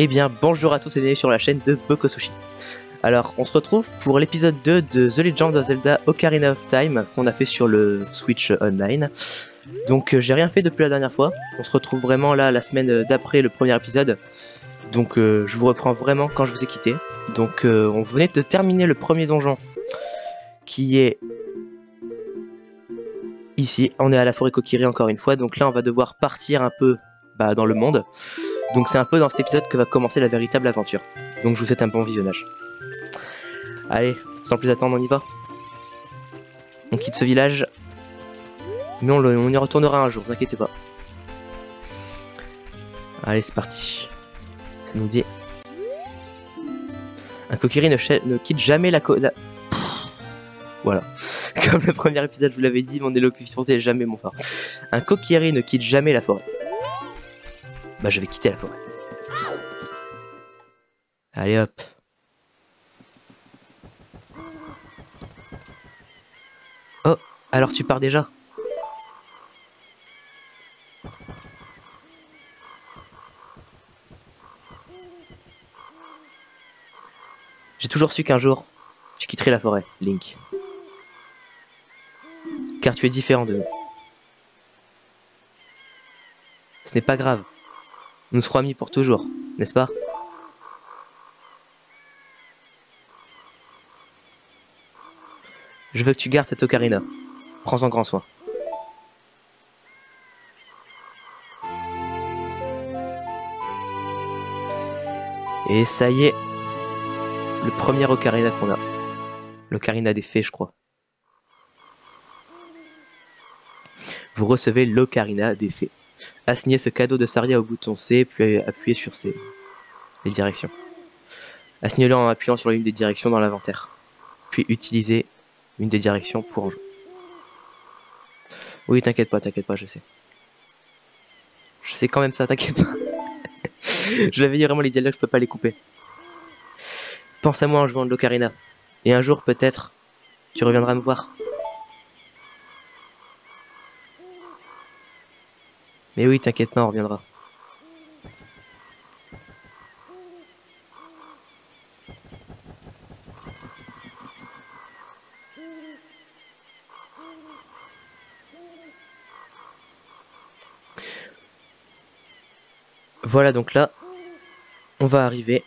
Eh bien, bonjour à tous et bienvenue sur la chaîne de Bokosushi. Alors, on se retrouve pour l'épisode 2 de The Legend of Zelda Ocarina of Time qu'on a fait sur le Switch Online. Donc, j'ai rien fait depuis la dernière fois. On se retrouve vraiment là la semaine d'après le premier épisode. Donc, je vous reprends vraiment quand je vous ai quitté. Donc, on venait de terminer le premier donjon qui est ici. On est à la forêt Kokiri encore une fois. Donc là, on va devoir partir un peu dans le monde. Donc c'est un peu dans cet épisode que va commencer la véritable aventure. Donc je vous souhaite un bon visionnage. Allez, sans plus attendre, on y va. On quitte ce village. Mais on y retournera un jour, vous inquiétez pas. Allez, c'est parti. Ça nous dit... Un Kokiri ne quitte jamais la... Voilà. Comme le premier épisode, je vous l'avais dit, mon élocution c'est jamais mon fort. Un Kokiri ne quitte jamais la forêt. Bah je vais quitter la forêt. Allez hop. Oh, alors tu pars déjà? J'ai toujours su qu'un jour, tu quitterais la forêt, Link. Car tu es différent de nous. Ce n'est pas grave. Nous serons amis pour toujours, n'est-ce pas? Je veux que tu gardes cette ocarina. Prends-en grand soin. Et ça y est. Le premier ocarina qu'on a. L'ocarina des fées, je crois. Vous recevez l'ocarina des fées. Assignez ce cadeau de Saria au bouton C, puis appuyez sur les directions. Assignez-le en appuyant sur l'une des directions dans l'inventaire. Puis utilisez une des directions pour en jouer. Oui, t'inquiète pas, je sais. Je sais quand même ça, t'inquiète pas. Je l'avais dit vraiment, les dialogues, je peux pas les couper. Pense à moi en jouant de l'ocarina. Et un jour, peut-être, tu reviendras me voir. Mais oui, t'inquiète pas, on reviendra. Voilà, donc là, on va arriver.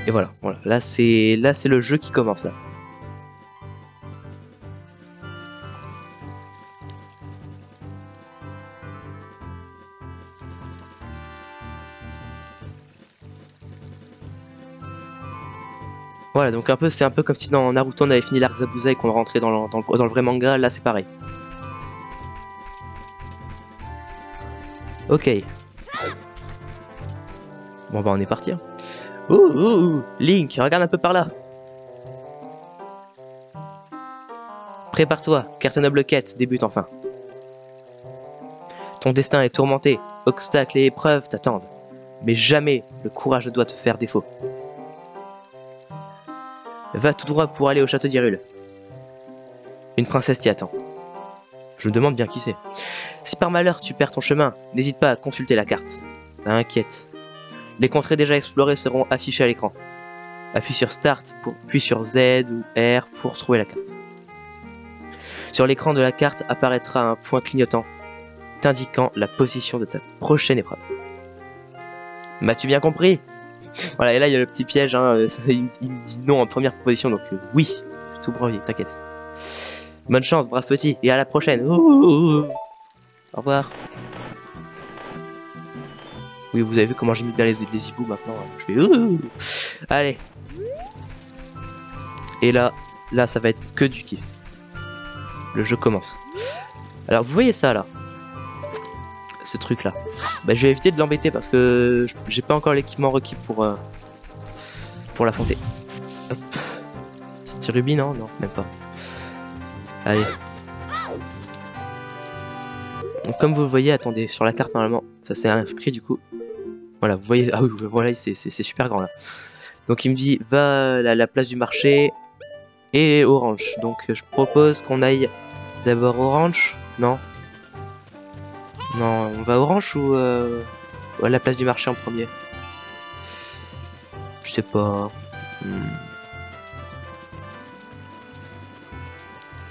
Et voilà, là c'est le jeu qui commence là. Voilà, donc c'est un peu comme si dans Naruto on avait fini l'arc Zabuza et qu'on rentrait dans le vrai manga, là c'est pareil. Ok. Bon bah on est parti. Hein. Ouh, Link, regarde un peu par là. Prépare-toi, car ta noble quête débute enfin. Ton destin est tourmenté, obstacles et épreuves t'attendent. Mais jamais le courage ne doit te faire défaut. Va tout droit pour aller au château d'Hyrule. Une princesse t'y attend. Je me demande bien qui c'est. Si par malheur tu perds ton chemin, n'hésite pas à consulter la carte. T'inquiète. Les contrées déjà explorées seront affichées à l'écran. Appuie sur Start, puis sur Z ou R pour trouver la carte. Sur l'écran de la carte apparaîtra un point clignotant, t'indiquant la position de ta prochaine épreuve. M'as-tu bien compris? Voilà, et là il y a le petit piège, hein, il me dit non en première proposition, donc oui, tout brevet, t'inquiète. Bonne chance, brave petit, et à la prochaine. Ouh. Au revoir. Oui, vous avez vu comment j'ai mis bien les hiboux maintenant. Je fais ouh. Allez. Et là, ça va être que du kiff. Le jeu commence. Alors, vous voyez ça là? Ce truc là. Bah, je vais éviter de l'embêter parce que j'ai pas encore l'équipement requis pour l'affronter. Hop. C'est rubis, non? Non, même pas. Allez. Donc, comme vous le voyez, attendez, sur la carte normalement, ça s'est inscrit du coup. Voilà, vous voyez, ah oui, voilà, c'est super grand là. Donc il me dit, va à la place du marché et Orange. Donc je propose qu'on aille d'abord Orange, non? Non, on va orange ou à la place du marché en premier? Je sais pas.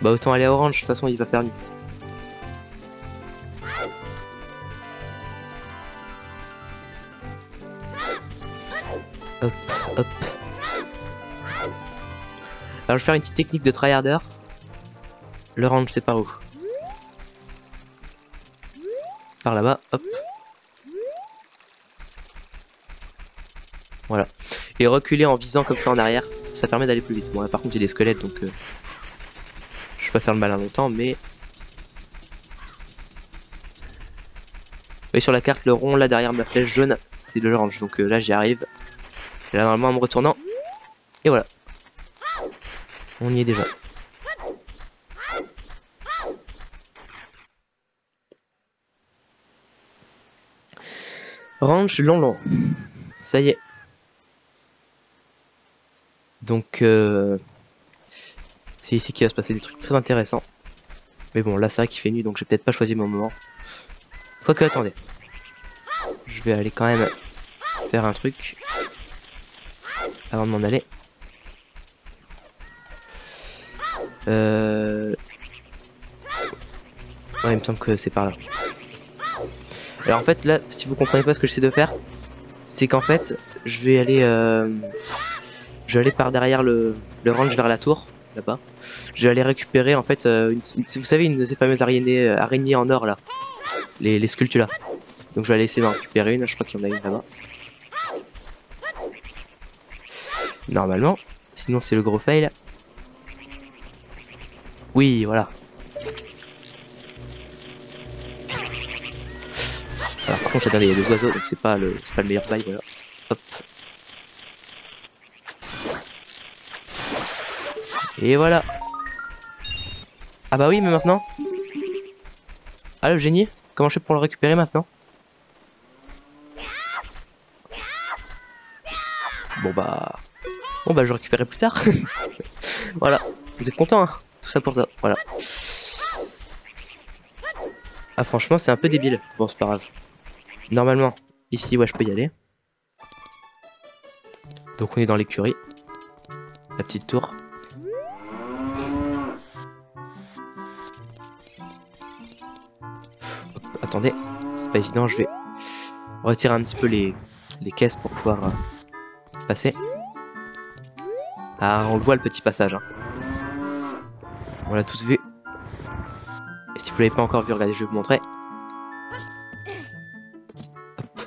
Bah autant aller à orange, de toute façon il va faire nuit. Hop, hop. Alors je vais faire une petite technique de tryharder. L'orange c'est par où? Par là-bas, hop. Voilà. Et reculer en visant comme ça en arrière, ça permet d'aller plus vite. Bon là par contre il y a des squelettes donc je vais pas faire le malin longtemps mais... Vous voyez sur la carte le rond là derrière ma flèche jaune, c'est le orange. Donc là j'y arrive. Et là normalement en me retournant. Et voilà. On y est déjà. Ranch long. Ça y est. Donc c'est ici qu'il va se passer des trucs très intéressants. Mais bon là c'est vrai qu'il fait nuit donc j'ai peut-être pas choisi mon moment. Quoique attendez. Je vais aller quand même faire un truc. Avant de m'en aller. Ouais, il me semble que c'est par là. Alors en fait là, si vous comprenez pas ce que j'essaie de faire, c'est qu'en fait, je vais aller par derrière le range vers la tour, là-bas. Je vais aller récupérer en fait, vous savez, une de ces fameuses araignées en or là, les sculptures là. Donc je vais aller essayer d'en récupérer une, je crois qu'il y en a une là-bas. Normalement, sinon c'est le gros fail. Oui, voilà. Alors par contre, regardez, il y a des oiseaux, donc c'est pas le meilleur bail, voilà. Hop. Et voilà. Ah bah oui, mais maintenant. Ah le génie, comment je fais pour le récupérer maintenant? Bon bah je le récupérerai plus tard. Voilà, vous êtes contents hein? Tout ça pour ça, voilà. Ah franchement c'est un peu débile. Bon c'est pas grave. Normalement, ici ouais je peux y aller. Donc on est dans l'écurie. La petite tour. Hop, attendez, c'est pas évident, je vais retirer un petit peu les caisses pour pouvoir passer. Ah on le voit le petit passage hein. On l'a tous vu. Et si vous l'avez pas encore vu, regardez, je vais vous montrer. Hop.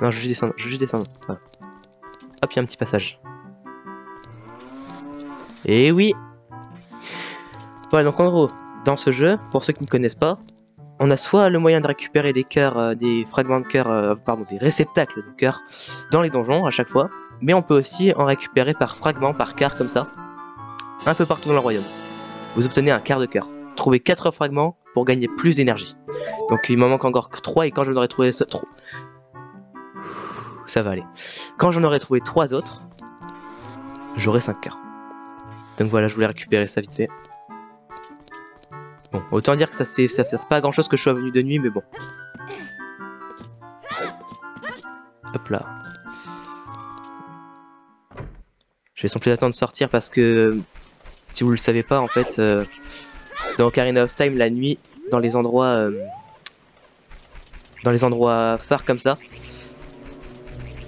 Non, je vais juste descendre, Voilà. Hop, il y a un petit passage. Et oui. Voilà, donc en gros, dans ce jeu, pour ceux qui ne connaissent pas, on a soit le moyen de récupérer des cœurs, des fragments de cœur, pardon, des réceptacles de cœur dans les donjons à chaque fois, mais on peut aussi en récupérer par fragment, par quart comme ça, un peu partout dans le royaume. Vous obtenez un quart de cœur. Trouvez 4 fragments pour gagner plus d'énergie. Donc il m'en manque encore 3 et quand j'en aurai trouvé ça va aller. Quand j'en aurai trouvé 3 autres, j'aurai 5 cœurs. Donc voilà, je voulais récupérer ça vite fait. Bon, autant dire que ça sert pas à grand chose que je sois venu de nuit, mais bon. Hop là. Je vais sans plus attendre de sortir parce que, si vous le savez pas, en fait, dans Ocarina of Time, la nuit, dans les endroits phares comme ça.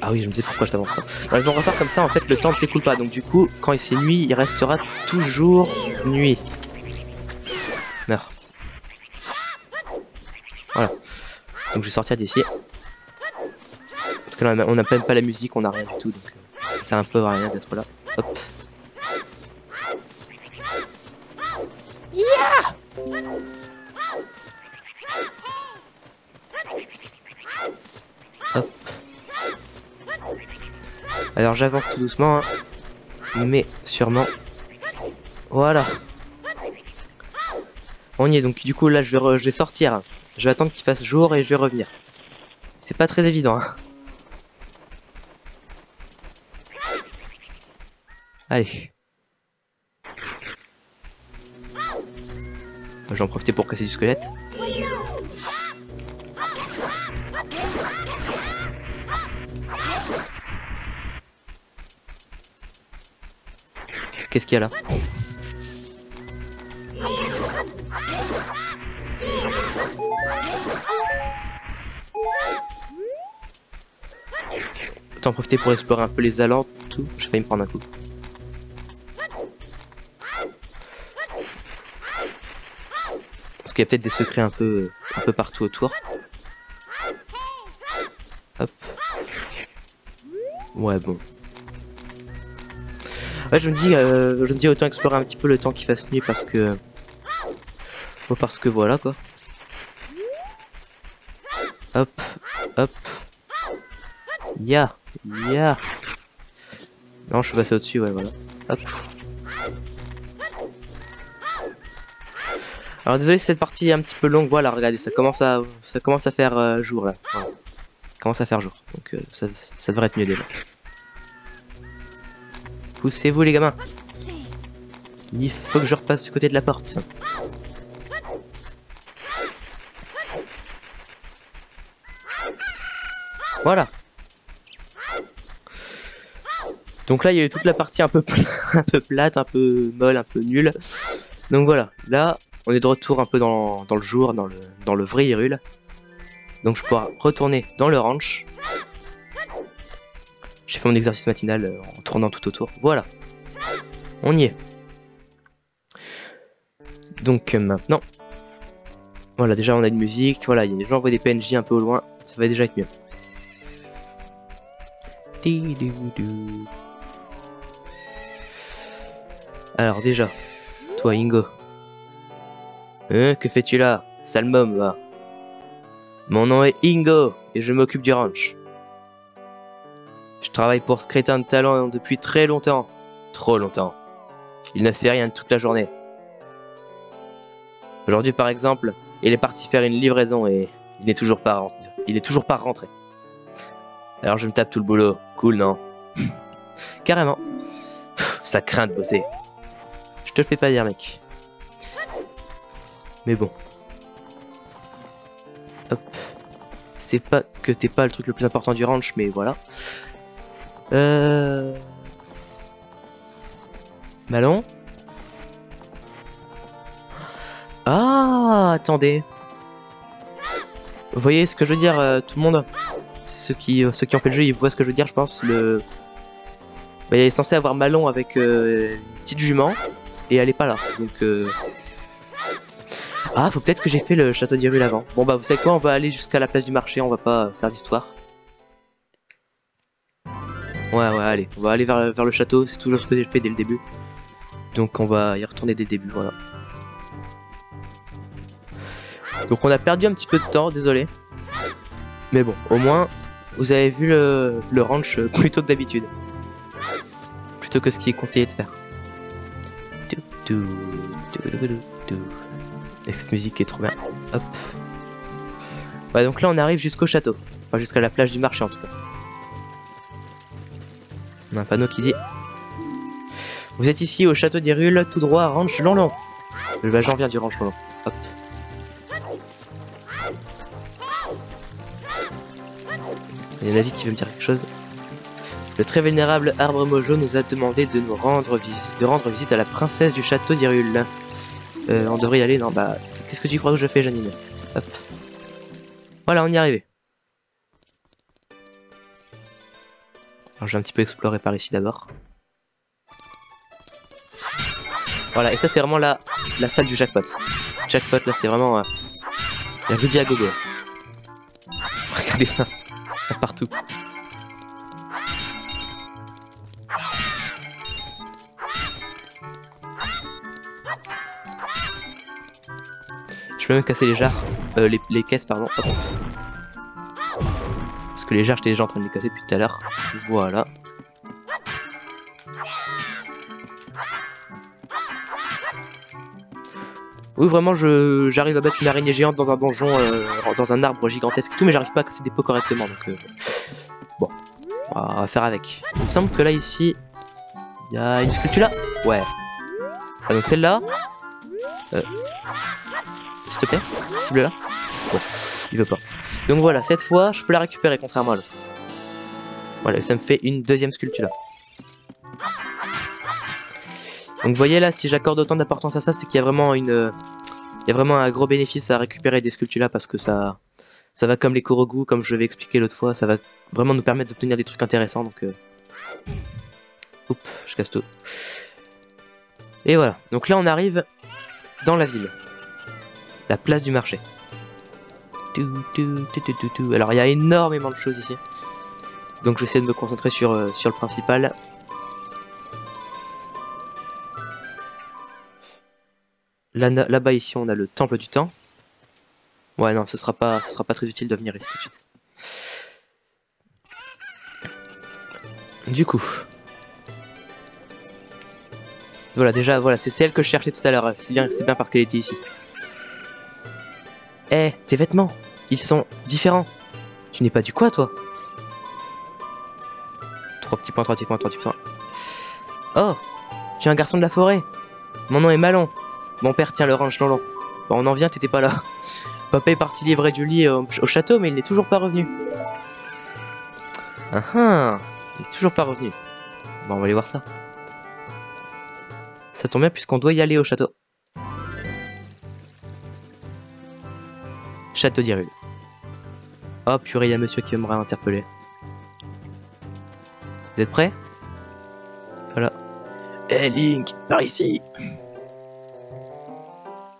Ah oui, je me disais pourquoi je t'avance pas. Dans les endroits phares comme ça, en fait, le temps ne s'écoule pas. Donc du coup, quand il fait nuit, il restera toujours nuit. Meurs. Voilà. Donc je vais sortir d'ici. Parce que là, on n'a même pas la musique, on n'a rien du tout. Donc ça sert un peu à rien d'être là. Hop. Yeah. Hop. Alors j'avance tout doucement, hein, mais sûrement. Voilà. On y est, donc du coup là je vais sortir. Je vais attendre qu'il fasse jour et je vais revenir. C'est pas très évident. Hein. Allez. Je vais en profiter pour casser du squelette. Qu'est-ce qu'il y a là? Autant en profiter pour explorer un peu les alentours. J'ai failli me prendre un coup. Parce qu'il y a peut-être des secrets un peu partout autour. Hop. Ouais, bon. Ouais, je me dis autant explorer un petit peu le temps qu'il fasse nuit parce que voilà quoi. Hop, hop. Ya. Non, je suis passé au-dessus, ouais, voilà. Hop. Alors désolé si cette partie est un petit peu longue, voilà, regardez, ça commence à faire jour là. Voilà. Ça commence à faire jour, donc ça devrait être mieux déjà. Poussez-vous les gamins. Il faut que je repasse du côté de la porte. Voilà. Donc là il y a eu toute la partie un peu plate, un peu molle, un peu nulle. Donc voilà, là on est de retour un peu dans le jour, dans le vrai Hyrule. Donc je pourrai retourner dans le ranch. J'ai fait mon exercice matinal en tournant tout autour. Voilà. On y est. Donc maintenant. Voilà, déjà on a une musique. Voilà, il y a des gens qui voient des PNJ un peu au loin. Ça va déjà être mieux. Alors déjà, toi Ingo. Que fais-tu là? Sale môme, va. Mon nom est Ingo et je m'occupe du ranch. Je travaille pour ce crétin de talent depuis très longtemps. Trop longtemps. Il ne fait rien toute la journée. Aujourd'hui par exemple, il est parti faire une livraison et il n'est toujours pas rentré. Alors je me tape tout le boulot. Cool, non? Carrément. Ça craint de bosser. Je te le fais pas dire, mec. Mais bon. Hop. C'est pas que t'es pas le truc le plus important du ranch, mais voilà. Ballon. Ah, attendez. Vous voyez ce que je veux dire, tout le monde? Ceux qui ont fait le jeu, ils voient ce que je veux dire, je pense. Bah, il est censé avoir Malon avec une petite jument, et elle est pas là. Donc, ah, faut peut-être que j'ai fait le château d'Hyrule avant. Bon bah, vous savez quoi, on va aller jusqu'à la place du marché, on va pas faire d'histoire. Ouais, allez, on va aller vers le château, c'est toujours ce que j'ai fait dès le début. Donc on va y retourner dès le début, voilà. Donc on a perdu un petit peu de temps, désolé. Mais bon, au moins, vous avez vu le ranch plus tôt que d'habitude. Plutôt que ce qui est conseillé de faire. Avec cette musique qui est trop bien. Hop. Ouais, donc là on arrive jusqu'au château. Enfin, jusqu'à la plage du marché en tout cas. On a un panneau qui dit: vous êtes ici au château d'Hyrule, tout droit, ranch Lonlon. Bah, j'en viens du ranch Lonlon. Hop. Il y a un avis qui veut me dire quelque chose. Le très vénérable arbre Mojo nous a demandé de rendre visite à la princesse du château d'Hyrule. On devrait y aller, non bah... Qu'est-ce que tu crois que je fais, Janine? Hop. Voilà, on y est arrivé. Alors je vais un petit peu explorer par ici d'abord. Voilà, et ça c'est vraiment la salle du jackpot. Jackpot là c'est vraiment... la rubis à gogo. Regardez ça. Partout. Je peux même casser les jarres, les caisses pardon. Hop. Parce que les jarres j'étais déjà en train de les casser depuis tout à l'heure. Voilà. Oui vraiment j'arrive à battre une araignée géante dans un donjon, dans un arbre gigantesque et tout, mais j'arrive pas à casser des pots correctement donc bon, on va faire avec. Il me semble que là ici, il y a une sculpture là. Ouais. Ah, donc celle-là. S'il te plaît, cible là. Bon, il veut pas. Donc voilà, cette fois, je peux la récupérer contrairement à l'autre. Voilà, ça me fait une deuxième sculpture. Donc vous voyez là, si j'accorde autant d'importance à ça, c'est qu'il y a vraiment une... Il y a vraiment un gros bénéfice à récupérer des sculptures là parce que ça va comme les Korogu, comme je l'avais expliqué l'autre fois, ça va vraiment nous permettre d'obtenir des trucs intéressants. Donc, oups, je casse tout. Et voilà. Donc là, on arrive dans la ville, la place du marché. Alors il y a énormément de choses ici. Donc j'essaie de me concentrer sur le principal. Là-bas ici on a le temple du temps. Ouais non, ce sera pas très utile de venir ici tout de suite. Du coup. Voilà déjà, voilà, c'est celle que je cherchais tout à l'heure. C'est bien parce qu'elle était ici. Eh, tes vêtements, ils sont différents. Tu n'es pas du quoi toi? 3 petits points, 3 petits points, 3 petits points. Oh, tu es un garçon de la forêt. Mon nom est Malon. Mon père tient le ranch Lolon. Bon, on en vient, t'étais pas là. Papa est parti livrer du lit au château, mais il n'est toujours pas revenu. Ah ah, il n'est toujours pas revenu. Bon, on va aller voir ça. Ça tombe bien puisqu'on doit y aller au château. Château d'Hyrule. Oh purée, il y a monsieur qui m'aurait interpellé. Vous êtes prêts? Voilà. Hey Link, par ici.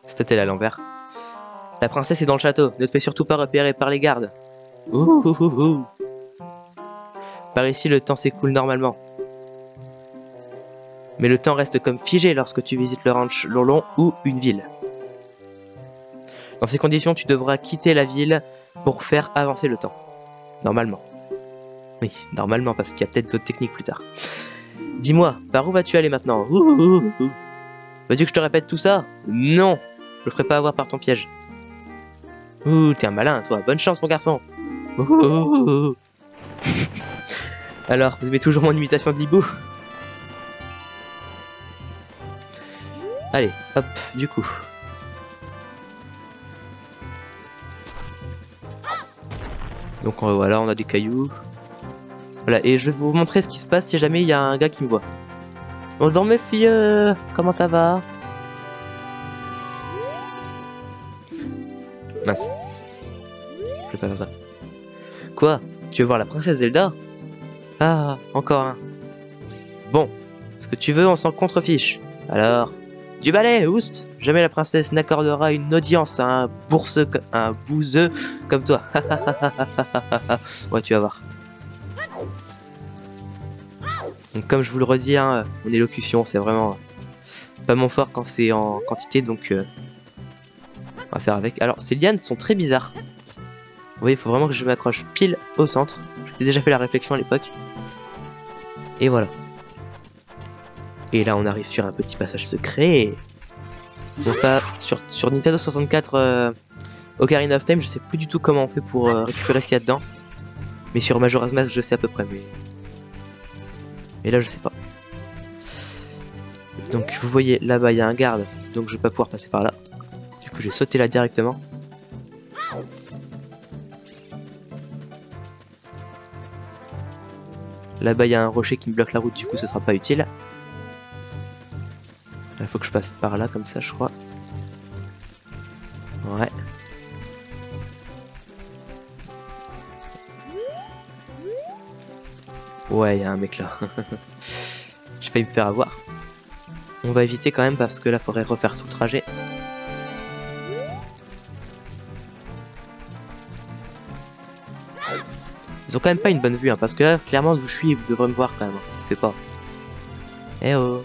C'était à l'envers. La princesse est dans le château. Ne te fais surtout pas repérer par les gardes. Ouh, ouh, ouh, ouh. Par ici, le temps s'écoule normalement. Mais le temps reste comme figé lorsque tu visites le ranch Lolon ou une ville. Dans ces conditions, tu devras quitter la ville pour faire avancer le temps. Normalement. Oui, normalement, parce qu'il y a peut-être d'autres techniques plus tard. Dis-moi, par où vas-tu aller maintenant? Veux-tu que je te répète tout ça? Non, je le ferai pas avoir par ton piège. Ouh, t'es un malin, toi. Bonne chance, mon garçon. Alors, vous aimez toujours mon imitation de Libou? Allez, hop, du coup. Donc voilà, on a des cailloux. Voilà, et je vais vous montrer ce qui se passe si jamais il y a un gars qui me voit. Bonjour mes filles, comment ça va? Mince. Je vais pas faire ça. Quoi? Tu veux voir la princesse Zelda? Ah, encore un. Bon, ce que tu veux, on s'en contrefiche. Alors, du balai, oust! Jamais la princesse n'accordera une audience à un bouseux comme toi. Ouais, tu vas voir. Donc, comme je vous le redis, hein, mon élocution, c'est vraiment pas mon fort quand c'est en quantité, donc on va faire avec. Alors, ces lianes sont très bizarres. Vous voyez, il faut vraiment que je m'accroche pile au centre. J'ai déjà fait la réflexion à l'époque. Et voilà. Et là, on arrive sur un petit passage secret. Bon, ça, sur Nintendo 64 Ocarina of Time, je sais plus du tout comment on fait pour récupérer ce qu'il y a dedans. Mais sur Majora's Mask, je sais à peu près. Mais là, je sais pas. Donc, vous voyez, là-bas, il y a un garde. Donc, je vais pas pouvoir passer par là. Du coup, je vais sauter là directement. Là-bas, il y a un rocher qui me bloque la route. Du coup, ce sera pas utile. Il faut que je passe par là, comme ça, je crois. Ouais. Ouais, il y a un mec là. J'ai failli me faire avoir. On va éviter quand même parce que là, il faudrait refaire tout le trajet. Ils ont quand même pas une bonne vue, hein, parce que là, clairement, d'où je suis, vous devrez me voir quand même. Hein, ça se fait pas. Eh oh.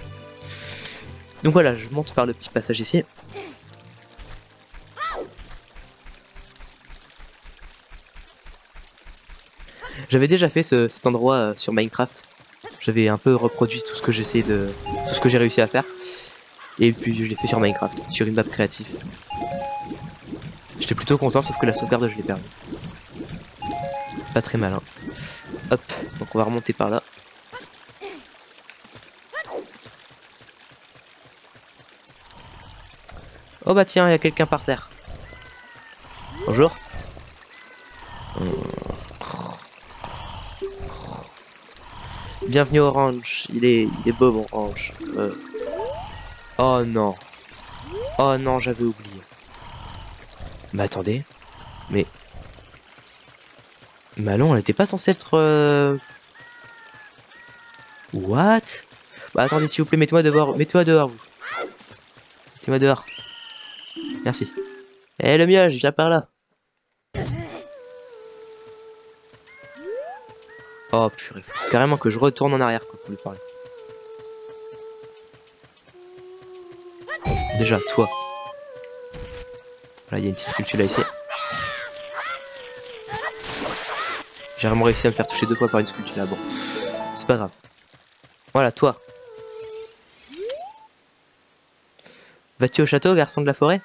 Donc voilà, je monte par le petit passage ici. J'avais déjà fait cet endroit sur Minecraft. J'avais un peu reproduit tout ce que j'essayais de... tout ce que j'ai réussi à faire. Et puis je l'ai fait sur Minecraft, sur une map créative. J'étais plutôt content, sauf que la sauvegarde je l'ai perdue. Pas très malin. Hop, donc on va remonter par là. Oh bah tiens, il y a quelqu'un par terre. Bonjour. Bienvenue Orange. Il est beau mon Orange. Oh non. Oh non, j'avais oublié. Mais attendez. Mais... Malon, elle était pas censée être... What? Bah attendez, s'il vous plaît, mettez-moi dehors. Mettez-moi dehors, vous. Mettez-moi dehors. Merci. Eh, le mioche, viens par là. Oh purée, faut carrément que je retourne en arrière quoi, pour lui parler. Déjà, toi. Voilà, il y a une petite sculpture là ici. J'ai vraiment réussi à me faire toucher 2 fois par une sculpture là, bon. C'est pas grave. Voilà, toi. Vas-tu au château, garçon de la forêt?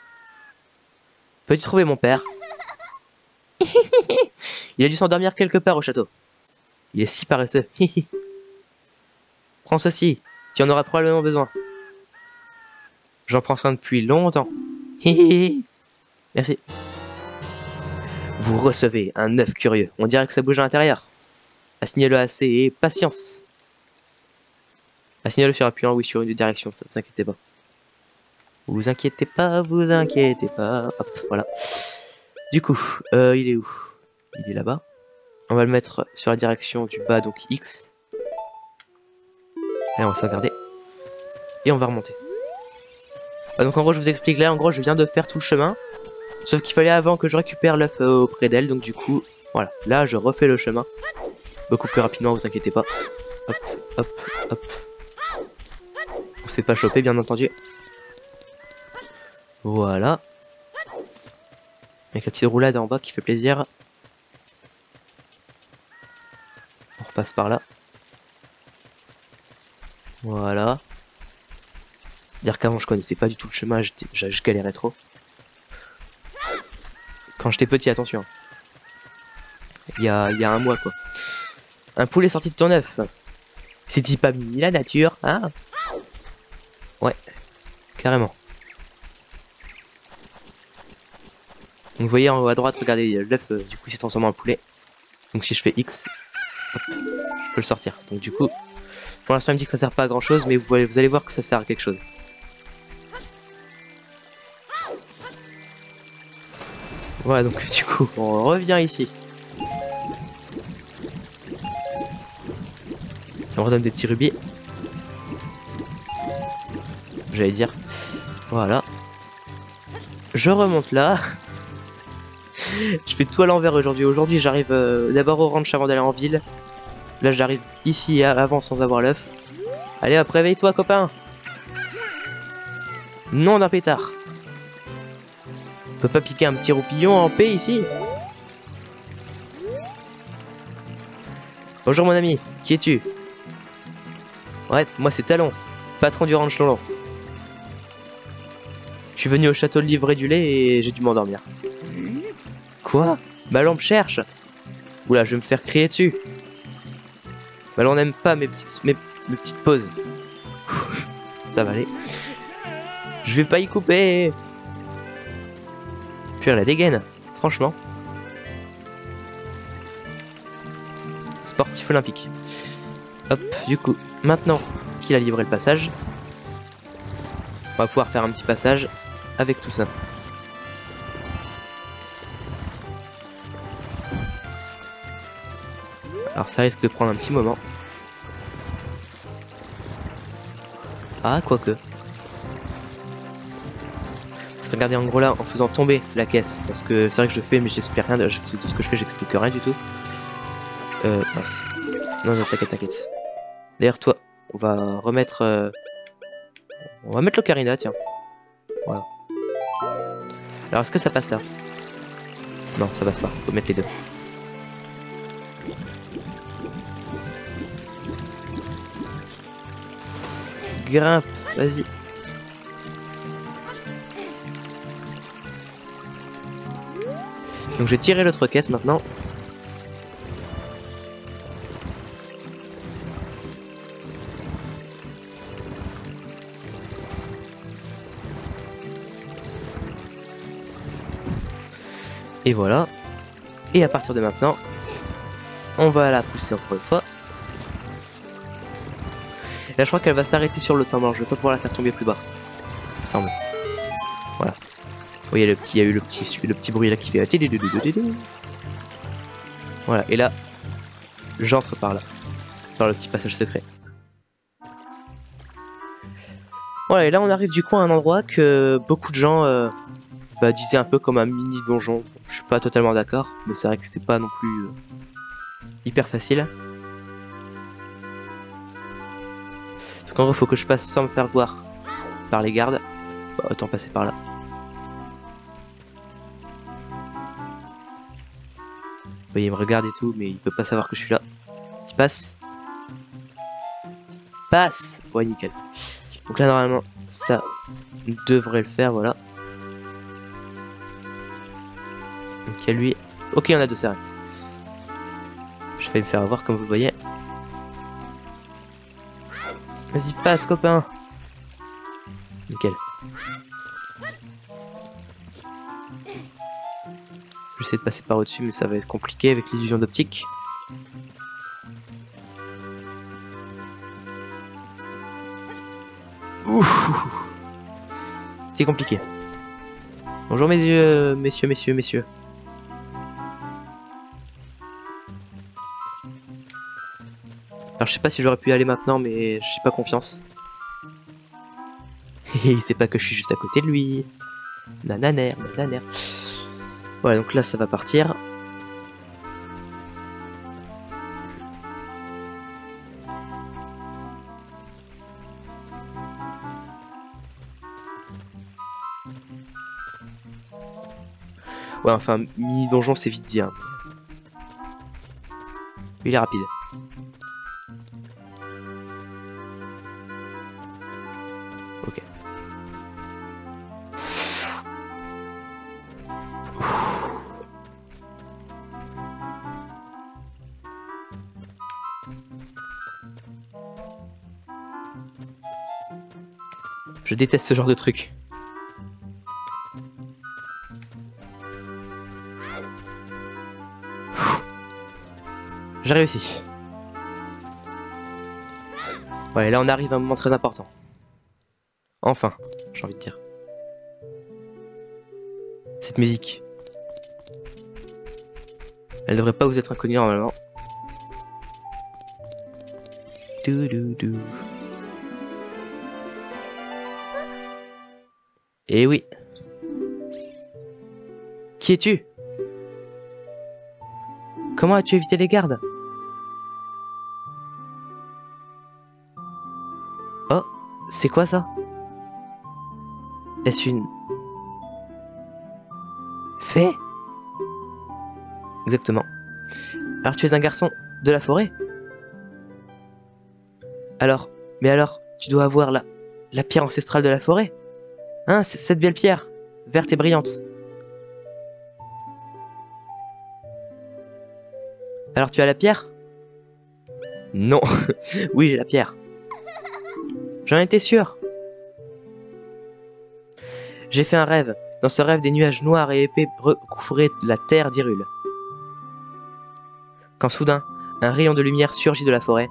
Peux-tu trouver mon père? Il a dû s'endormir quelque part au château. Il est si paresseux. Prends ceci, tu en auras probablement besoin. J'en prends soin depuis longtemps. Merci. Vous recevez un œuf curieux. On dirait que ça bouge à l'intérieur. Assignez-le assez et patience. Assignez-le sur appuyant oui sur une direction, ça vous inquiétez pas. Vous inquiétez pas, vous inquiétez pas. Hop, voilà. Du coup, il est où? Il est là-bas. On va le mettre sur la direction du bas, donc X. Et on va sauvegarder. Et on va remonter. Donc en gros, je vous explique là, en gros, je viens de faire tout le chemin. Sauf qu'il fallait avant que je récupère l'œuf auprès d'elle, donc du coup, voilà. Là, je refais le chemin. Beaucoup plus rapidement, vous inquiétez pas. Hop, hop, hop. On se fait pas choper, bien entendu. Voilà. Avec la petite roulade en bas qui fait plaisir. On repasse par là. Voilà. Dire qu'avant je connaissais pas du tout le chemin, je galérais trop. Quand j'étais petit, attention. Il y a 1 mois quoi. Un poulet sorti de ton œuf. C'est-il pas mini la nature, hein? Ouais, carrément. Donc vous voyez en haut à droite, regardez, l'œuf du coup s'est transformé en poulet. Donc si je fais X, hop, je peux le sortir. Donc du coup, pour l'instant il me dit que ça sert pas à grand chose, mais vous allez voir que ça sert à quelque chose. Voilà, donc du coup, on revient ici. Ça me redonne des petits rubis. J'allais dire. Voilà. Je remonte là. Je fais tout à l'envers aujourd'hui. Aujourd'hui, j'arrive d'abord au ranch avant d'aller en ville. Là, j'arrive ici avant sans avoir l'œuf. Allez hop, réveille-toi, copain. Non d'un pétard. On peut pas piquer un petit roupillon en paix ici? Bonjour mon ami, qui es-tu? Ouais, moi c'est Talon, patron du ranch Lolon. Je suis venu au château livrer du lait et j'ai dû m'endormir. Quoi? Ma lampe cherche. Oula, je vais me faire crier dessus. Malon n'aime pas mes petites pauses. Ça va aller. Je vais pas y couper. Puis la dégaine, franchement. Sportif olympique. Hop, du coup, maintenant qu'il a livré le passage, on va pouvoir faire un petit passage avec tout ça. Alors ça risque de prendre un petit moment. Ah, quoique. Regardez en gros là en faisant tomber la caisse, parce que c'est vrai que je fais mais j'explique rien, de tout ce que je fais j'explique rien du tout. Mince. Non, t'inquiète. D'ailleurs toi, on va remettre... On va mettre l'ocarina, tiens. Voilà. Alors est-ce que ça passe là? Non, ça passe pas, faut mettre les deux. Grimpe, vas-y. Donc je vais tirer l'autre caisse maintenant. Et voilà. Et à partir de maintenant, on va la pousser encore une fois. Là, je crois qu'elle va s'arrêter sur l'autre maman. Je vais pas pouvoir la faire tomber plus bas. Il me semble. Voilà. Vous voyez, il y a eu le petit bruit là qui fait... Voilà, et là, j'entre par là. Par le petit passage secret. Voilà, et là, on arrive du coup à un endroit que beaucoup de gens disaient un peu comme un mini donjon. Je suis pas totalement d'accord, mais c'est vrai que c'était pas non plus hyper facile. Donc en gros, faut que je passe sans me faire voir par les gardes. Bah, autant passer par là. Vous voyez, il me regarde et tout, mais il peut pas savoir que je suis là. S'il passe. Passe! Ouais, nickel. Donc là, normalement, ça devrait le faire, voilà. Donc il y a lui. Ok, on a deux serrés. Je vais me faire avoir, comme vous le voyez. Vas-y, passe, copain! Nickel. J'essaie de passer par au-dessus, mais ça va être compliqué avec l'illusion d'optique. C'était compliqué. Bonjour messieurs. Alors je sais pas si j'aurais pu y aller maintenant, mais j'ai pas confiance. Et il sait pas que je suis juste à côté de lui. Nananer. Voilà, donc là ça va partir. Ouais, enfin, mini donjon c'est vite dit. Hein. Il est rapide. Ok. Je déteste ce genre de truc. J'ai réussi. Ouais, et là on arrive à un moment très important. Enfin, j'ai envie de dire. Cette musique. Elle devrait pas vous être inconnue normalement. Et oui. Qui es-tu? Comment as-tu évité les gardes? Oh, c'est quoi ça? Est-ce une... fée? Exactement. Alors tu es un garçon de la forêt? Alors, tu dois avoir la pierre ancestrale de la forêt? Hein, cette belle pierre, verte et brillante. Alors tu as la pierre? Non. Oui, j'ai la pierre. J'en étais sûr. J'ai fait un rêve. Dans ce rêve, des nuages noirs et épais recouvraient la terre d'Hyrule. Quand soudain, un rayon de lumière surgit de la forêt,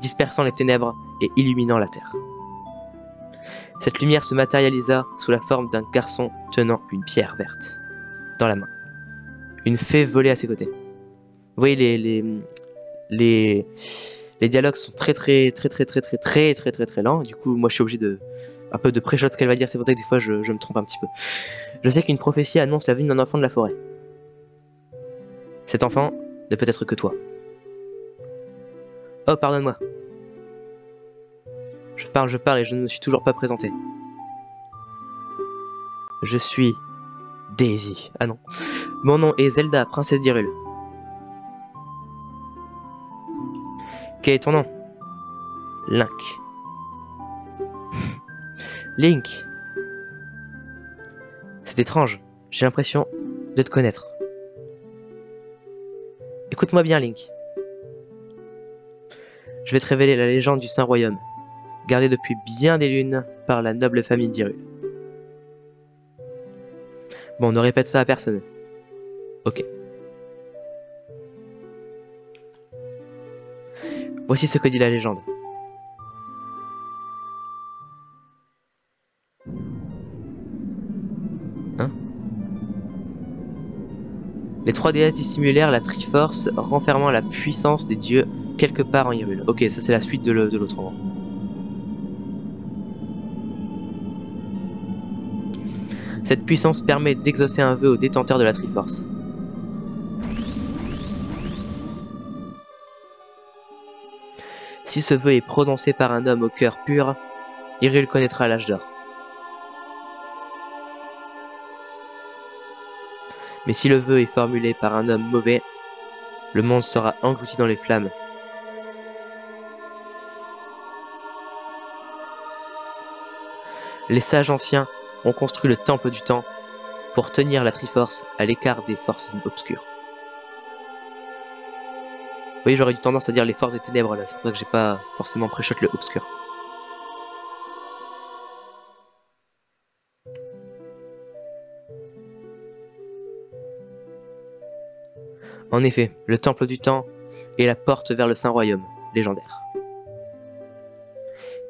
dispersant les ténèbres et illuminant la terre. Cette lumière se matérialisa sous la forme d'un garçon tenant une pierre verte dans la main. Une fée volait à ses côtés. Vous voyez, les dialogues sont très lents. Du coup, moi, je suis obligé de un peu de pré-shot ce qu'elle va dire. C'est pour ça que des fois, je me trompe un petit peu. Je sais qu'une prophétie annonce la venue d'un enfant de la forêt. Cet enfant ne peut être que toi. Oh, pardonne-moi. Je parle et je ne me suis toujours pas présenté. Je suis Daisy. Ah non. Mon nom est Zelda, princesse d'Hyrule. Quel est ton nom? Link. Link. C'est étrange. J'ai l'impression de te connaître. Écoute-moi bien, Link. Je vais te révéler la légende du Saint-Royaume, gardée depuis bien des lunes par la noble famille d'Hyrule. Bon, ne répète ça à personne. Ok. Voici ce que dit la légende. Les 3 déesses dissimulèrent la Triforce, renfermant la puissance des dieux quelque part en Hyrule. Ok, ça c'est la suite de l'autre endroit. Cette puissance permet d'exaucer un vœu au détenteur de la Triforce. Si ce vœu est prononcé par un homme au cœur pur, Hyrule connaîtra l'âge d'or. Mais si le vœu est formulé par un homme mauvais, le monde sera englouti dans les flammes. Les sages anciens ont construit le temple du temps pour tenir la Triforce à l'écart des forces obscures. Vous voyez, j'aurais eu tendance à dire les forces des ténèbres là, c'est pour ça que j'ai pas forcément pré-shot le obscur. En effet, le temple du temps est la porte vers le Saint Royaume, légendaire.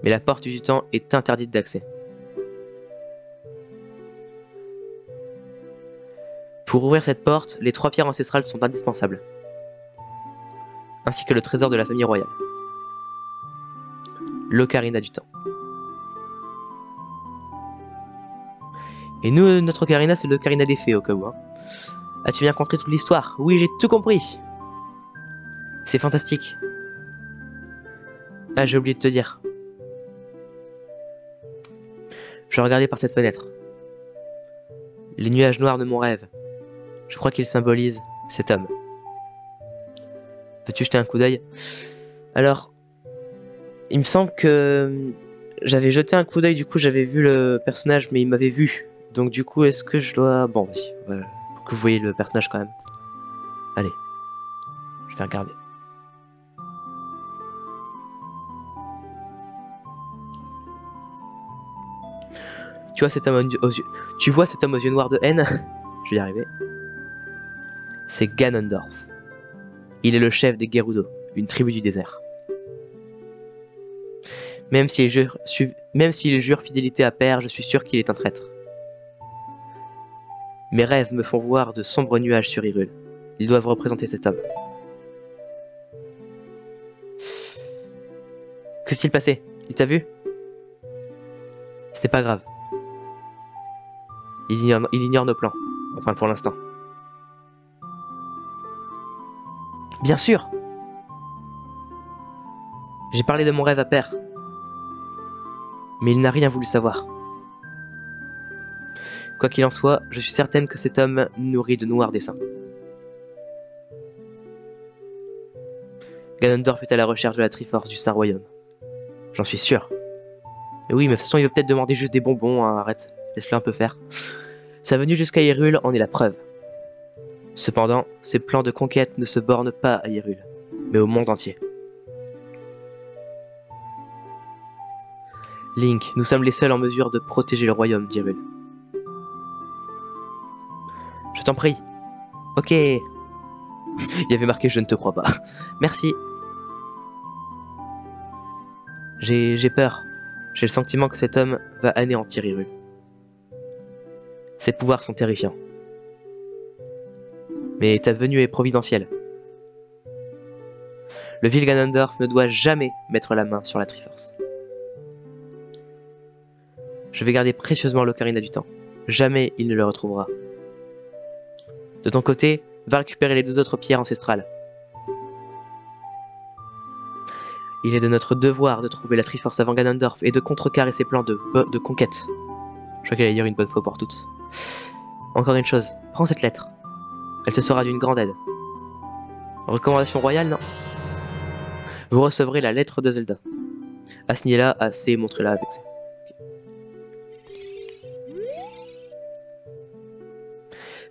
Mais la porte du temps est interdite d'accès. Pour ouvrir cette porte, les 3 pierres ancestrales sont indispensables, ainsi que le trésor de la famille royale, l'Ocarina du temps. Et nous, notre Ocarina, c'est l'Ocarina des Fées au cas où. Hein. As-tu bien compris toute l'histoire? Oui, j'ai tout compris. C'est fantastique. Ah, j'ai oublié de te dire. Je regardais par cette fenêtre. Les nuages noirs de mon rêve. Je crois qu'ils symbolisent cet homme. Veux-tu jeter un coup d'œil? Alors, il me semble que j'avais jeté un coup d'œil, du coup j'avais vu le personnage, mais il m'avait vu. Donc du coup, est-ce que je dois... Bon, vas-y, voilà, pour que vous voyez le personnage quand même. Allez, je vais regarder. Tu vois cet homme aux yeux... Tu vois cet homme aux yeux noirs de haine? Je vais y arriver. C'est Ganondorf. Il est le chef des Gerudo, une tribu du désert. Même s'il jure fidélité à Père, je suis sûr qu'il est un traître. Mes rêves me font voir de sombres nuages sur Hyrule. Ils doivent représenter cet homme. Que s'est-il passé? Il t'a vu? Ce n'est pas grave. Il ignore nos plans. Enfin, pour l'instant. Bien sûr! J'ai parlé de mon rêve à Père. Mais il n'a rien voulu savoir. Quoi qu'il en soit, je suis certaine que cet homme nourrit de noirs desseins. Ganondorf est à la recherche de la Triforce du Saint Royaume. J'en suis sûr. Mais oui, mais de toute façon, il veut peut-être demander juste des bonbons, hein, arrête. Laisse-le un peu faire. Sa venue jusqu'à Hyrule en est la preuve. Cependant, ses plans de conquête ne se bornent pas à Hyrule, mais au monde entier. Link, nous sommes les seuls en mesure de protéger le royaume d'Hyrule. Je t'en prie. Ok. Il y avait marqué je ne te crois pas. Merci. J'ai peur. J'ai le sentiment que cet homme va anéantir Hyrule. Ses pouvoirs sont terrifiants. Mais ta venue est providentielle. Le vil Ganondorf ne doit jamais mettre la main sur la Triforce. Je vais garder précieusement l'Ocarina du temps. Jamais il ne le retrouvera. De ton côté, va récupérer les 2 autres pierres ancestrales. Il est de notre devoir de trouver la Triforce avant Ganondorf et de contrecarrer ses plans de conquête. Je crois qu'elle allait dire une bonne fois pour toutes. Encore une chose, prends cette lettre. Elle te sera d'une grande aide. Recommandation royale, non? Vous recevrez la lettre de Zelda. Assignez-la à C et montrez-la avec C.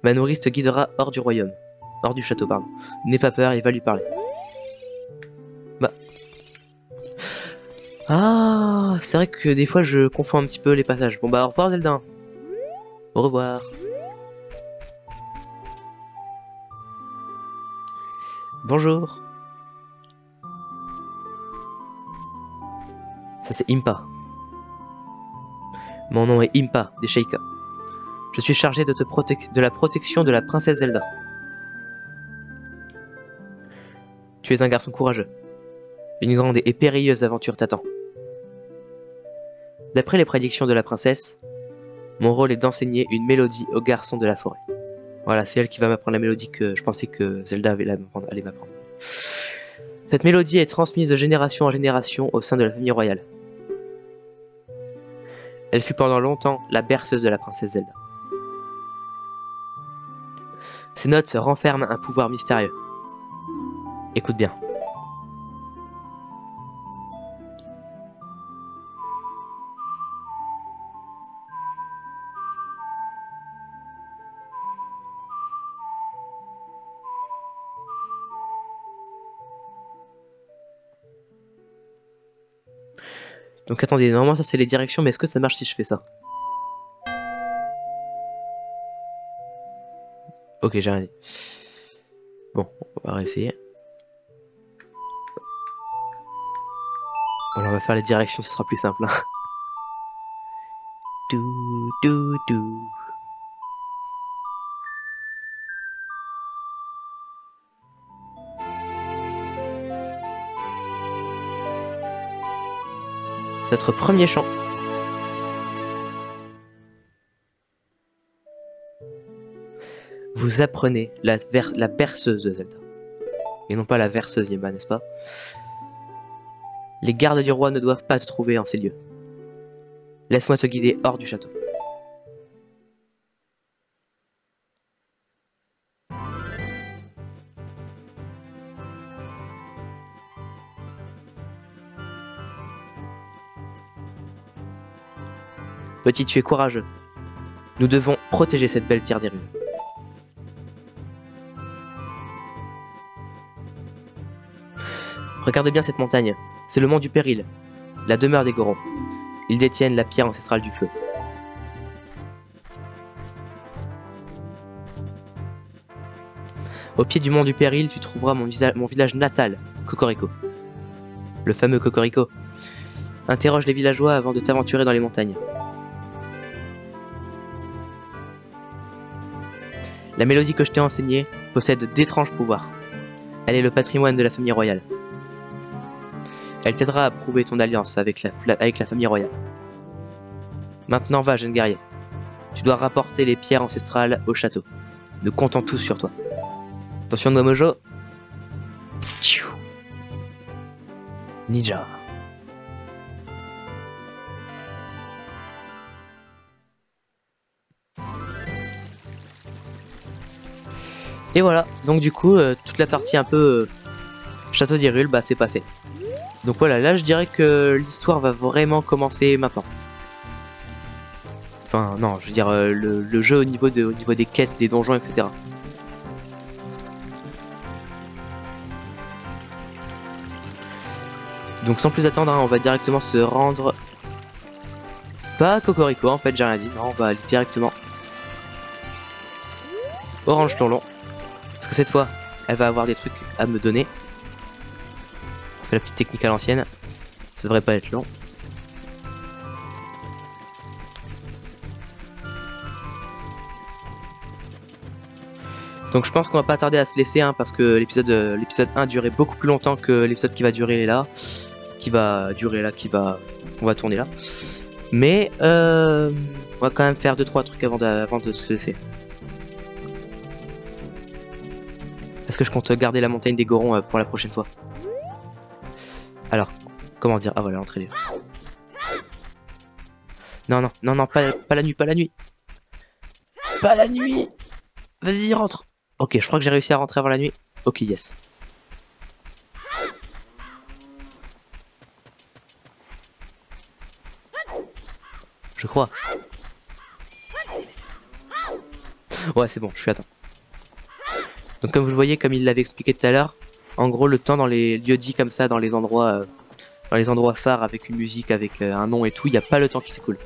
Ma nourrice te guidera hors du royaume. Hors du château, pardon. N'aie pas peur, il va lui parler. Bah. Ah, c'est vrai que des fois je confonds un petit peu les passages. Bon bah au revoir Zelda. Au revoir. Bonjour. Ça c'est Impa. Mon nom est Impa, des Sheikah. Je suis chargé de la protection de la princesse Zelda. Tu es un garçon courageux. Une grande et périlleuse aventure t'attend. D'après les prédictions de la princesse, mon rôle est d'enseigner une mélodie aux garçons de la forêt. Voilà, c'est elle qui va m'apprendre la mélodie que je pensais que Zelda allait m'apprendre. Cette mélodie est transmise de génération en génération au sein de la famille royale. Elle fut pendant longtemps la berceuse de la princesse Zelda. Ces notes renferment un pouvoir mystérieux. Écoute bien. Donc attendez, normalement ça c'est les directions, mais est-ce que ça marche si je fais ça? Ok, j'ai rien dit. Bon, on va réessayer. Voilà, on va faire les directions, ce sera plus simple. Hein. Dou, dou, dou. Notre premier chant. Vous apprenez la berceuse de Zelda. Et non pas la verseuse Yemba, n'est-ce pas? Les gardes du roi ne doivent pas te trouver en ces lieux. Laisse-moi te guider hors du château. Petit, tu es courageux. Nous devons protéger cette belle terre des rues. Regarde bien cette montagne. C'est le mont du Péril, la demeure des Gorons. Ils détiennent la pierre ancestrale du feu. Au pied du mont du Péril, tu trouveras mon village natal, Cocorico. Le fameux Cocorico. Interroge les villageois avant de t'aventurer dans les montagnes. La mélodie que je t'ai enseignée possède d'étranges pouvoirs. Elle est le patrimoine de la famille royale. Elle t'aidera à prouver ton alliance avec la famille royale. Maintenant va, jeune guerrier. Tu dois rapporter les pierres ancestrales au château. Nous comptons tous sur toi. Attention, Nomojo. Tchou. Ninja. Et voilà, donc du coup, toute la partie un peu Château d'Hyrule, bah c'est passé. Donc voilà, là je dirais que l'histoire va vraiment commencer maintenant. Enfin non, je veux dire le jeu au niveau des quêtes, des donjons, etc. Donc sans plus attendre, hein, on va directement se rendre... Pas à Cocorico en fait, j'ai rien dit, non, on va aller directement... Orange Tonlon. Parce que cette fois, elle va avoir des trucs à me donner. On fait la petite technique à l'ancienne. Ça devrait pas être long. Donc je pense qu'on va pas tarder à se laisser hein, parce que l'épisode 1 durait beaucoup plus longtemps que l'épisode qui va durer là. On va tourner là. Mais on va quand même faire 2-3 trucs avant de se laisser. Parce que je compte garder la montagne des Gorons pour la prochaine fois. Alors, comment dire? Ah voilà, l'entrée est là. Non, pas la nuit, pas la nuit. Pas la nuit. Vas-y, rentre. Ok, je crois que j'ai réussi à rentrer avant la nuit. Ok, yes. Je crois. Ouais, c'est bon, je suis à temps. Donc comme vous le voyez, comme il l'avait expliqué tout à l'heure, en gros le temps dans les lieux dits comme ça, dans les endroits phares avec une musique, avec un nom et tout, il n'y a pas le temps qui s'écoule.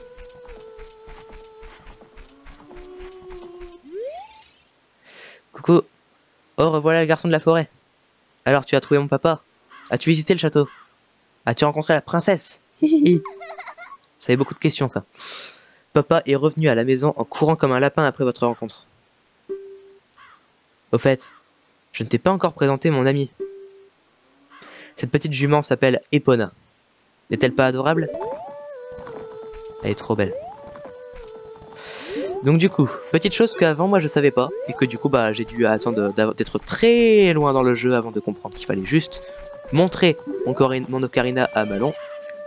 Coucou. Oh, revoilà le garçon de la forêt. Alors, tu as trouvé mon papa? As-tu visité le château? As-tu rencontré la princesse? Ça fait beaucoup de questions ça. Papa est revenu à la maison en courant comme un lapin après votre rencontre. Au fait, je ne t'ai pas encore présenté mon ami. Cette petite jument s'appelle Epona. N'est-elle pas adorable? Elle est trop belle. Donc du coup, petite chose qu'avant moi je savais pas, et que du coup bah j'ai dû attendre d'être très loin dans le jeu avant de comprendre qu'il fallait juste montrer mon ocarina à Malon.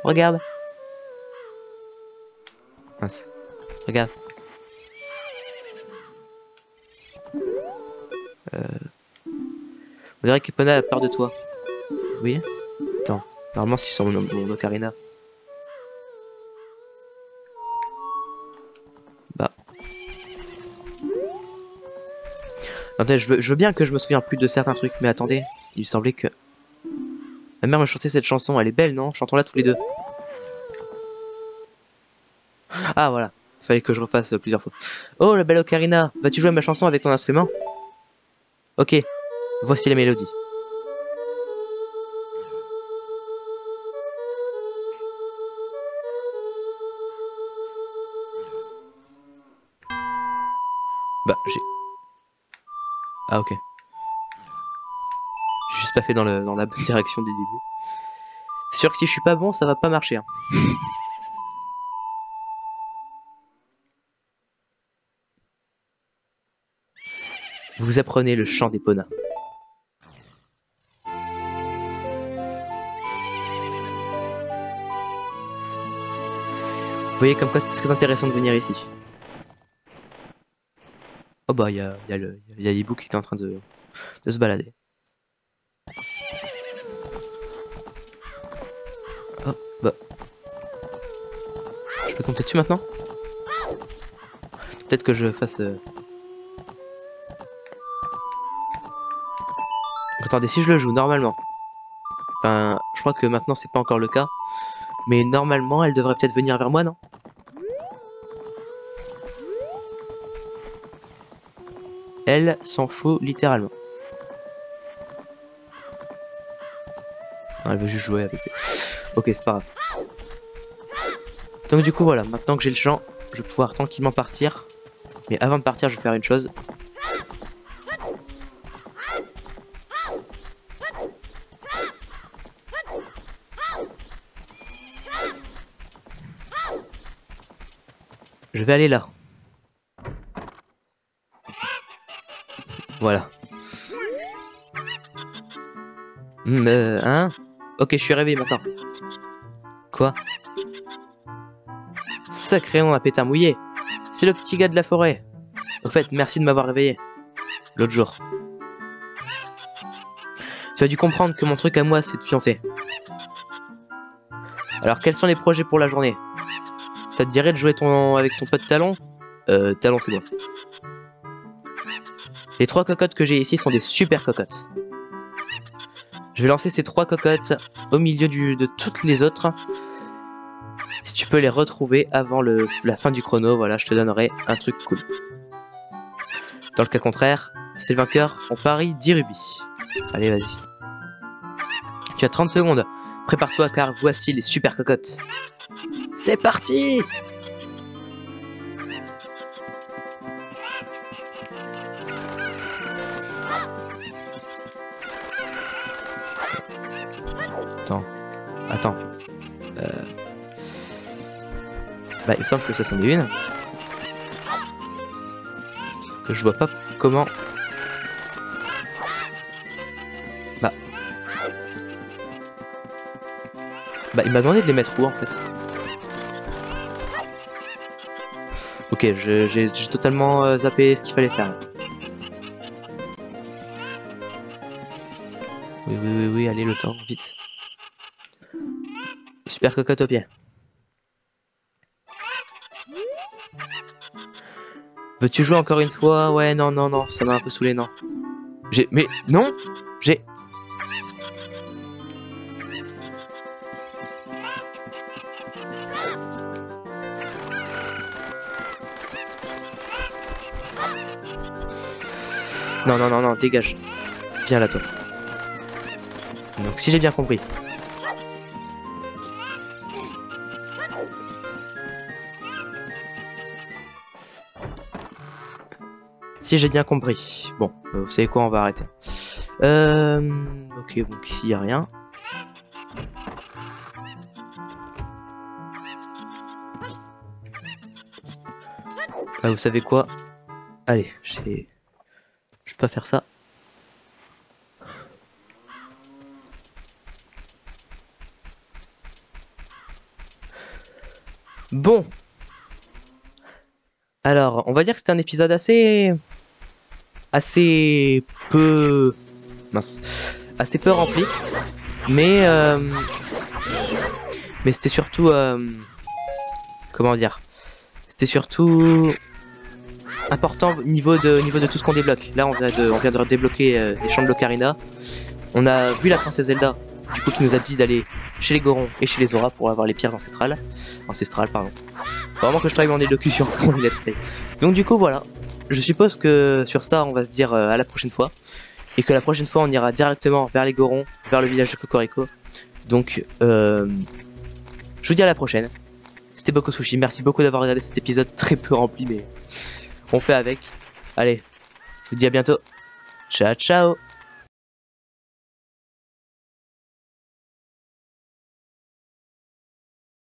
Regarde. Mince. Regarde. On dirait qu'Epona a peur de toi. Oui. Attends. Normalement c'est sur mon ocarina. Bah. Attendez, je veux bien que je me souvienne plus de certains trucs, mais attendez. Il semblait que... Ma mère me chantait cette chanson, elle est belle, non? Chantons-la tous les deux. Ah voilà, il fallait que je refasse plusieurs fois. Oh la belle ocarina, vas-tu jouer ma chanson avec ton instrument? Ok, voici la mélodie. Bah j'ai... Ah ok. J'ai juste pas fait dans la bonne direction dès le début. C'est sûr que si je suis pas bon, ça va pas marcher. Hein. Vous apprenez le chant d'Epona. Vous voyez comme quoi c'était très intéressant de venir ici. Oh bah il y a Hibou qui est en train de se balader. Oh bah. Je peux compter dessus maintenant? Peut-être que je fasse... Attendez, si je le joue normalement. Enfin, je crois que maintenant c'est pas encore le cas. Mais normalement, elle devrait peut-être venir vers moi, non? Elle s'en fout littéralement. Non, elle veut juste jouer avec eux. Ok, c'est pas grave. Donc du coup, voilà, maintenant que j'ai le chant, je vais pouvoir tranquillement partir. Mais avant de partir, je vais faire une chose. Je vais aller là. Voilà. Hein? Ok, je suis réveillé maintenant. Quoi? Sacré nom à pétard mouillé. C'est le petit gars de la forêt. Au fait, merci de m'avoir réveillé. L'autre jour. Tu as dû comprendre que mon truc à moi, c'est de fiancer. Alors, quels sont les projets pour la journée? Ça te dirait de jouer avec ton pote Talon? Talon, c'est bon. Les 3 cocottes que j'ai ici sont des super cocottes. Je vais lancer ces 3 cocottes au milieu de toutes les autres. Si tu peux les retrouver avant la fin du chrono, voilà, je te donnerai un truc cool. Dans le cas contraire, c'est le vainqueur, on parie 10 rubis. Allez, vas-y. Tu as 30 secondes. Prépare-toi car voici les super cocottes. C'est parti! Attends. Bah, il me semble que ça c'en est une. Que je vois pas comment... Bah, il m'a demandé de les mettre où en fait. Ok, j'ai totalement zappé ce qu'il fallait faire. Oui, allez le temps, vite. Super cocotte au pied. Veux-tu jouer encore une fois? Ouais, non, ça m'a un peu saoulé, non. Mais non, Non, dégage. Viens là, toi. Donc, si j'ai bien compris. Si j'ai bien compris. Bon, vous savez quoi, on va arrêter. Ok, donc ici, il n'y a rien. Ah, vous savez quoi? Allez, je peux pas faire ça. Bon. Alors, on va dire que c'était un épisode assez peu... Mince. Assez peu rempli. Mais c'était surtout... comment dire? C'était surtout important au niveau de tout ce qu'on débloque. Là, on vient de débloquer les champs de l'Ocarina. On a vu la princesse Zelda, du coup, qui nous a dit d'aller chez les Gorons et chez les Zora pour avoir les pierres ancestrales. Ancestrales, pardon. Faut vraiment que je travaille mon élocution pour les let's play. Donc du coup, voilà. Je suppose que sur ça, on va se dire à la prochaine fois. Et que la prochaine fois, on ira directement vers les Gorons, vers le village de Cocorico. Donc, je vous dis à la prochaine. C'était Bokosushi, merci beaucoup d'avoir regardé cet épisode très peu rempli, mais on fait avec. Allez, je vous dis à bientôt. Ciao, ciao.